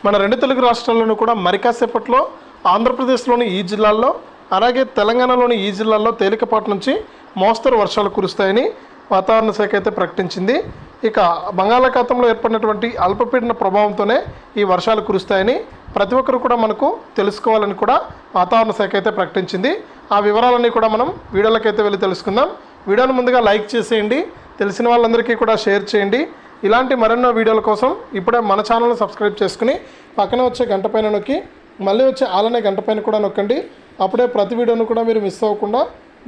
మన రెండు తెలుగు రాష్ట్రాల్లోనూ కూడా మరి కాసేపట్లో ఆంధ్రప్రదేశ్లోని ఈ జిల్లాల్లో అలాగే తెలంగాణలోని ఈ జిల్లాల్లో తేలికపాటి నుంచి మోస్తరు వర్షాలు కురుస్తాయని వాతావరణ శాఖ అయితే ప్రకటించింది. ఇక బంగాళాఖాతంలో ఏర్పడినటువంటి అల్పపీడన ప్రభావంతోనే ఈ వర్షాలు కురుస్తాయని ప్రతి ఒక్కరు కూడా మనకు తెలుసుకోవాలని కూడా వాతావరణ శాఖ అయితే ప్రకటించింది. ఆ వివరాలన్నీ కూడా మనం వీడియోలకైతే వెళ్ళి తెలుసుకుందాం. వీడియోను ముందుగా లైక్ చేసేయండి, తెలిసిన వాళ్ళందరికీ కూడా షేర్ చేయండి. ఇలాంటి మరెన్నో వీడియోల కోసం ఇప్పుడే మన ఛానల్ని సబ్స్క్రైబ్ చేసుకుని పక్కన వచ్చే గంట పైన నొక్కి మళ్ళీ వచ్చే ఆలనే గంట పైన కూడా నొక్కండి. అప్పుడే ప్రతి వీడియోను కూడా మీరు మిస్ అవ్వకుండా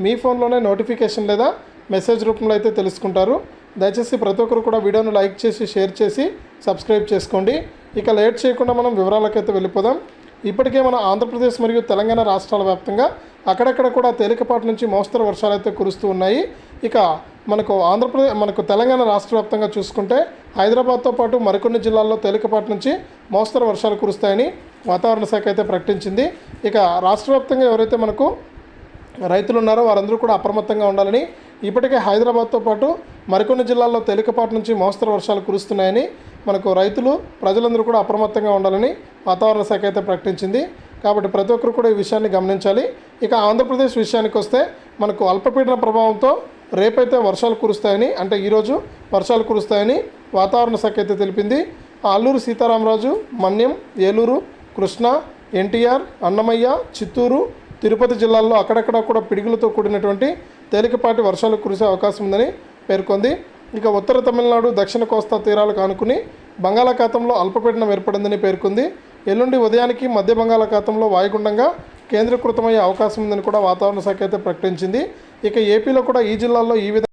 మీ ఫోన్లోనే నోటిఫికేషన్ లేదా మెసేజ్ రూపంలో అయితే తెలుసుకుంటారు. దయచేసి ప్రతి ఒక్కరు కూడా వీడియోను లైక్ చేసి షేర్ చేసి సబ్స్క్రైబ్ చేసుకోండి. ఇక లేట్ చేయకుండా మనం వివరాలకైతే వెళ్ళిపోదాం. ఇప్పటికే మన ఆంధ్రప్రదేశ్ మరియు తెలంగాణ రాష్ట్రాల వ్యాప్తంగా అక్కడక్కడ కూడా తేలికపాటి నుంచి మోస్తరు వర్షాలు అయితే కురుస్తూ ఉన్నాయి. ఇక మనకు తెలంగాణ రాష్ట్ర వ్యాప్తంగా చూసుకుంటే హైదరాబాద్తో పాటు మరికొన్ని జిల్లాల్లో తేలికపాటి నుంచి మోస్తరు వర్షాలు కురుస్తాయని వాతావరణ శాఖ అయితే ప్రకటించింది. ఇక రాష్ట్ర వ్యాప్తంగా ఎవరైతే మనకు రైతులు ఉన్నారో వారందరూ కూడా అప్రమత్తంగా ఉండాలని, ఇప్పటికే హైదరాబాద్తో పాటు మరికొన్ని జిల్లాల్లో తేలికపాటి నుంచి మోస్తరు వర్షాలు కురుస్తున్నాయని మనకు ప్రజలందరూ కూడా అప్రమత్తంగా ఉండాలని వాతావరణ శాఖ అయితే ప్రకటించింది. కాబట్టి ప్రతి ఒక్కరు కూడా ఈ విషయాన్ని గమనించాలి. ఇక ఆంధ్రప్రదేశ్ విషయానికి వస్తే మనకు అల్పపీడన ప్రభావంతో రేపైతే వర్షాలు కురుస్తాయని, అంటే ఈరోజు వర్షాలు కురుస్తాయని వాతావరణ శాఖ అయితే తెలిపింది. అల్లూరు సీతారామరాజు, మన్యం, ఏలూరు, కృష్ణా, ఎన్టీఆర్, అన్నమయ్య, చిత్తూరు, తిరుపతి జిల్లాల్లో అక్కడక్కడ కూడా పిడుగులతో కూడినటువంటి తేలికపాటి వర్షాలు కురిసే అవకాశం ఉందని పేర్కొంది. ఇక ఉత్తర తమిళనాడు, దక్షిణ కోస్తా తీరాలకు ఆనుకుని బంగాళాఖాతంలో అల్పపీడనం ఏర్పడిందని పేర్కొంది. ఎల్లుండి ఉదయానికి మధ్య బంగాళాఖాతంలో వాయుగుండంగా కేంద్రీకృతమయ్యే అవకాశం ఉందని కూడా వాతావరణ శాఖ అయితే ప్రకటించింది. ఇక ఏపీలో కూడా ఈ జిల్లాల్లో ఈ విధంగా